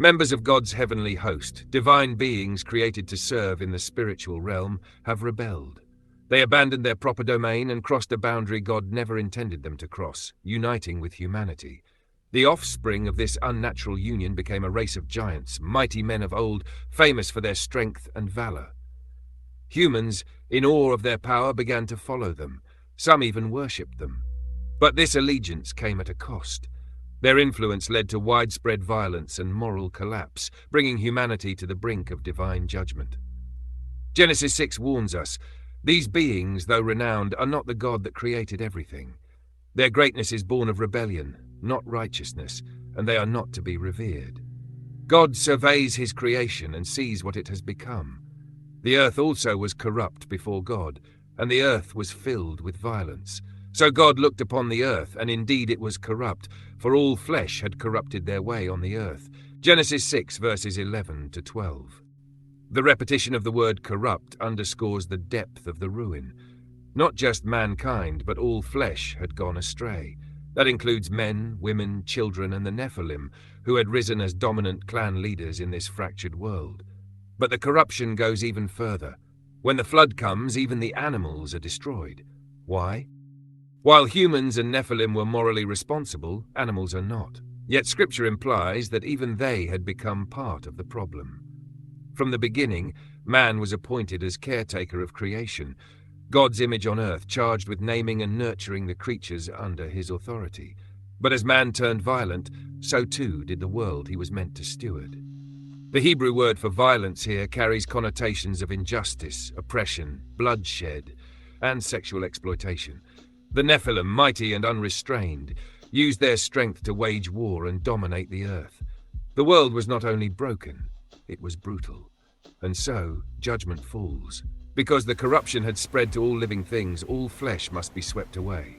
Members of God's heavenly host, divine beings created to serve in the spiritual realm, have rebelled. They abandoned their proper domain and crossed a boundary God never intended them to cross, uniting with humanity. The offspring of this unnatural union became a race of giants, mighty men of old, famous for their strength and valor. Humans, in awe of their power, began to follow them. Some even worshipped them. But this allegiance came at a cost. Their influence led to widespread violence and moral collapse, bringing humanity to the brink of divine judgment. Genesis 6 warns us, these beings, though renowned, are not the God that created everything. Their greatness is born of rebellion, not righteousness, and they are not to be revered. God surveys his creation and sees what it has become. The earth also was corrupt before God, and the earth was filled with violence. So God looked upon the earth, and indeed it was corrupt, for all flesh had corrupted their way on the earth. Genesis 6 verses 11 to 12. The repetition of the word corrupt underscores the depth of the ruin. Not just mankind, but all flesh had gone astray. That includes men, women, children, and the Nephilim, who had risen as dominant clan leaders in this fractured world. But the corruption goes even further. When the flood comes, even the animals are destroyed. Why? While humans and Nephilim were morally responsible, animals are not. Yet Scripture implies that even they had become part of the problem. From the beginning, man was appointed as caretaker of creation, God's image on earth, charged with naming and nurturing the creatures under his authority. But as man turned violent, so too did the world he was meant to steward. The Hebrew word for violence here carries connotations of injustice, oppression, bloodshed, and sexual exploitation. The Nephilim, mighty and unrestrained, used their strength to wage war and dominate the earth. The world was not only broken, it was brutal. And so, judgment falls. Because the corruption had spread to all living things, all flesh must be swept away.